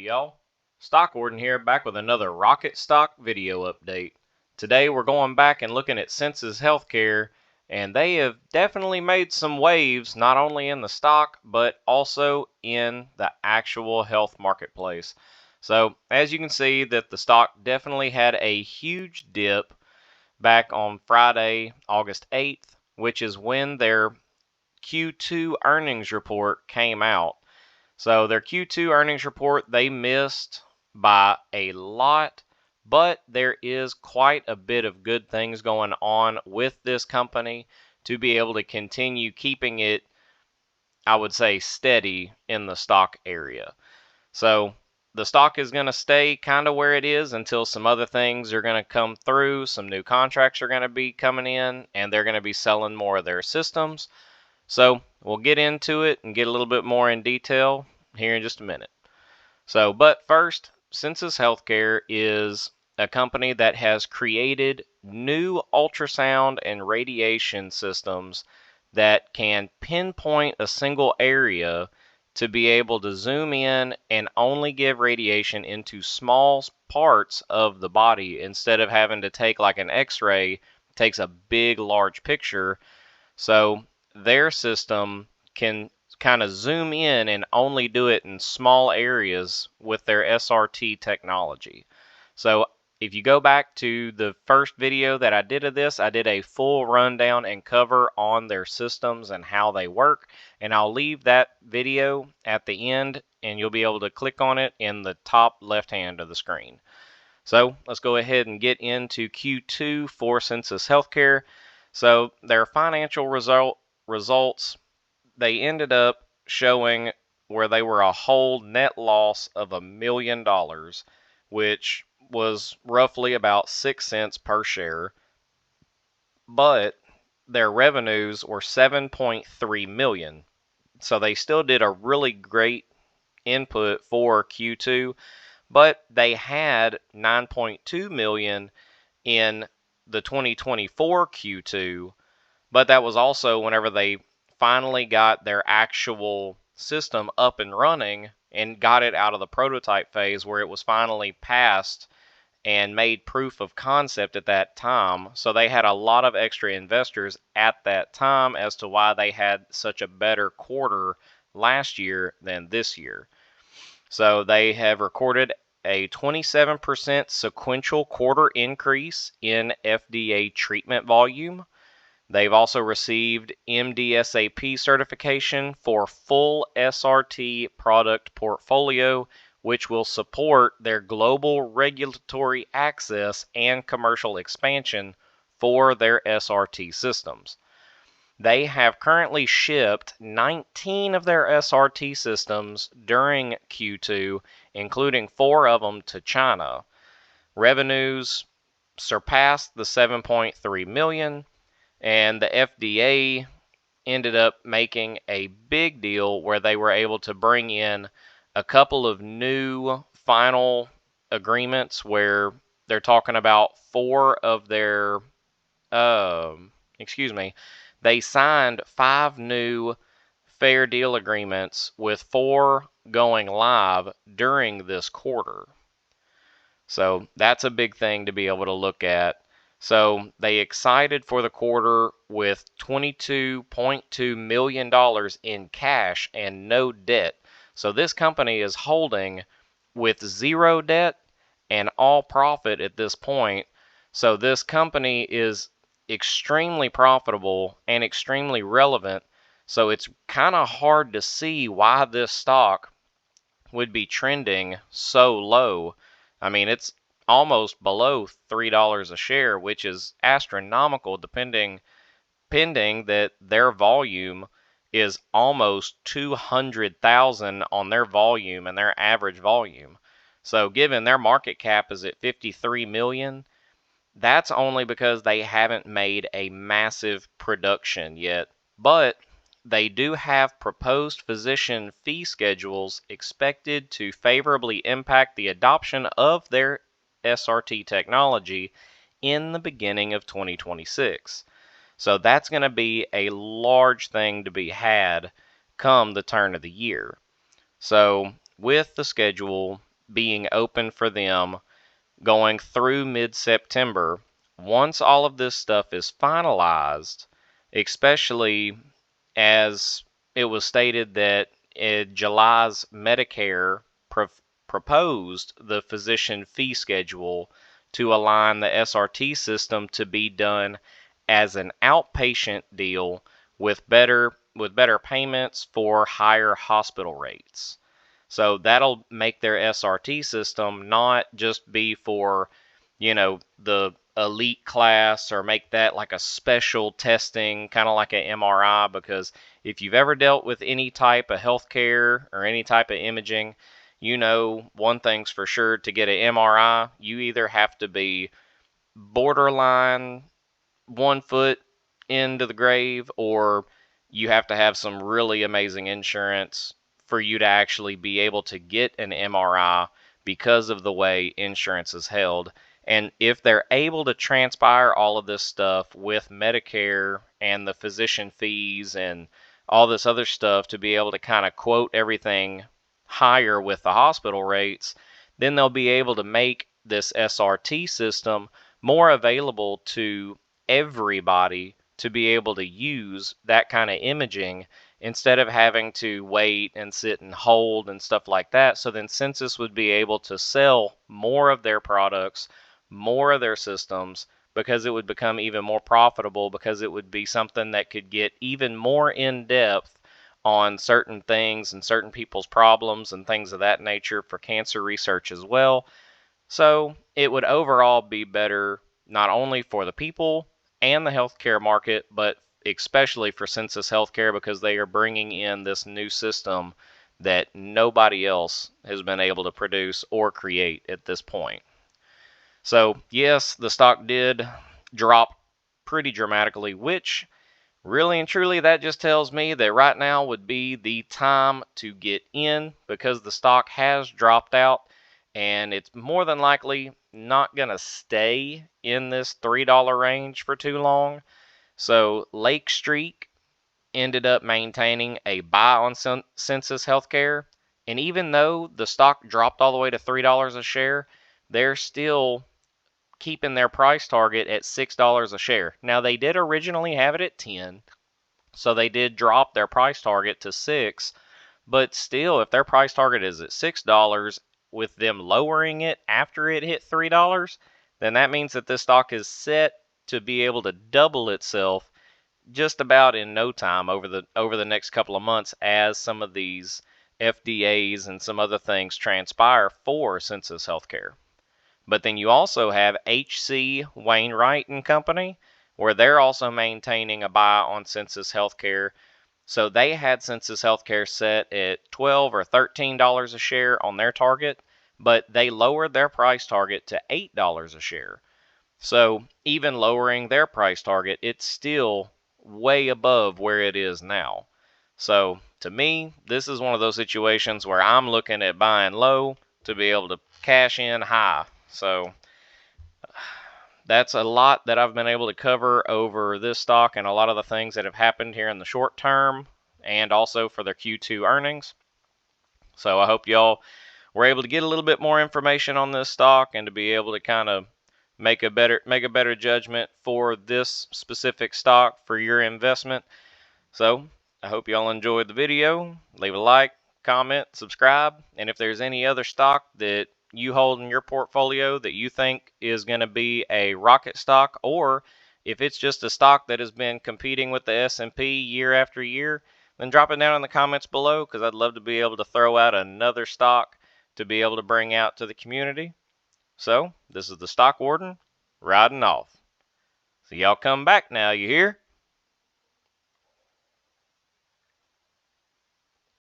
y'all. Stock Warden here, back with another Rocket Stock video update. Today we're going back and looking at Sensus Healthcare, and they have definitely made some waves, not only in the stock, but also in the actual health marketplace. So, as you can see, that the stock definitely had a huge dip back on Friday, August 8th, which is when their Q2 earnings report came out. So their Q2 earnings report, they missed by a lot, but there is quite a bit of good things going on with this company to be able to continue keeping it, I would say, steady in the stock area. So the stock is going to stay kind of where it is until some other things are going to come through. Some new contracts are going to be coming in, and they're going to be selling more of their systems. So we'll get into it and get a little bit more in detail here in just a minute. But first, Sensus Healthcare is a company that has created new ultrasound and radiation systems that can pinpoint a single area to be able to zoom in and only give radiation into small parts of the body instead of having to take like an x-ray, takes a big large picture. So their system can kind of zoom in and only do it in small areas with their SRT technology. So if you go back to the first video that I did of this, I did a full rundown and cover on their systems and how they work, and I'll leave that video at the end and you'll be able to click on it in the top left hand of the screen. So let's go ahead and get into Q2 for Sensus Healthcare. So their financial results, they ended up showing where they were a whole net loss of $1 million, which was roughly about 6 cents per share. But their revenues were $7.3 million. So they still did a really great input for Q2, but they had $9.2 million in the 2024 Q2, but that was also whenever they finally got their actual system up and running and got it out of the prototype phase where it was finally passed and made proof of concept at that time. So they had a lot of extra investors at that time as to why they had such a better quarter last year than this year. So they have recorded a 27% sequential quarter increase in FDA treatment volume. They've also received MDSAP certification for full SRT product portfolio, which will support their global regulatory access and commercial expansion for their SRT systems. They have currently shipped 19 of their SRT systems during Q2, including 4 of them to China. Revenues surpassed the $7.3 million, and the FDA ended up making a big deal where they were able to bring in a couple of new final agreements where they're talking about 4 of their, they signed 5 new fair deal agreements with 4 going live during this quarter. So that's a big thing to be able to look at. So they excited for the quarter with $22.2 million in cash and no debt. So this company is holding with 0 debt and all profit at this point. So this company is extremely profitable and extremely relevant. So it's kind of hard to see why this stock would be trending so low. I mean, it's almost below $3 a share, which is astronomical pending that their volume is almost 200,000 on their volume and their average volume. So given their market cap is at 53 million, that's only because they haven't made a massive production yet. But they do have proposed physician fee schedules expected to favorably impact the adoption of their SRT technology in the beginning of 2026. So that's going to be a large thing to be had come the turn of the year. So with the schedule, being open for them going through mid-September. Once all of this stuff is finalized, especially as it was stated that in July's Medicare proposed the physician fee schedule to align the SRT system to be done as an outpatient deal with better payments for higher hospital rates. So that'll make their SRT system not just be for, the elite class, or make that like a special testing, kind of like an MRI. Because if you've ever dealt with any type of healthcare or any type of imaging, one thing's for sure: to get an MRI, you either have to be borderline 1 foot into the grave, or you have to have some really amazing insurance for you to actually be able to get an MRI because of the way insurance is held. And if they're able to transpire all of this stuff with Medicare and the physician fees and all this other stuff to be able to kind of quote everything higher with the hospital rates, then they'll be able to make this SRT system more available to everybody to be able to use that kind of imaging, instead of having to wait and sit and hold and stuff like that. So then Sensus would be able to sell more of their products, more of their systems, because it would become even more profitable, because it would be something that could get even more in depth on certain things and certain people's problems and things of that nature for cancer research as well. So it would overall be better, not only for the people and the healthcare market, but especially for Sensus Healthcare, because they are bringing in this new system that nobody else has been able to produce or create at this point. So yes, the stock did drop pretty dramatically, which really and truly, that just tells me that right now would be the time to get in, because the stock has dropped out and it's more than likely not going to stay in this $3 range for too long. So Lake Street ended up maintaining a buy on Sensus Healthcare. And even though the stock dropped all the way to $3 a share, they're still keeping their price target at $6 a share. Now, they did originally have it at 10, so they did drop their price target to 6, but still, if their price target is at $6, with them lowering it after it hit $3, then that means that this stock is set to be able to double itself just about in no time over the next couple of months, as some of these FDAs and some other things transpire for Sensus Healthcare. But then you also have H.C. Wainwright and Company, where they're also maintaining a buy on Sensus Healthcare. So they had Sensus Healthcare set at $12 or $13 a share on their target, but they lowered their price target to $8 a share. So even lowering their price target, it's still way above where it is now. So to me, this is one of those situations where I'm looking at buying low to be able to cash in high. So that's a lot that I've been able to cover over this stock and a lot of the things that have happened here in the short term, and also for their Q2 earnings. So I hope y'all were able to get a little bit more information on this stock and to be able to kind of make a better judgment for this specific stock for your investment. So I hope y'all enjoyed the video. Leave a like, comment, subscribe, and if there's any other stock that you hold in your portfolio that you think is going to be a rocket stock, or if it's just a stock that has been competing with the S&P year after year, then drop it down in the comments below, because I'd love to be able to throw out another stock to be able to bring out to the community. So this is the Stock Warden riding off. So y'all come back now, you hear?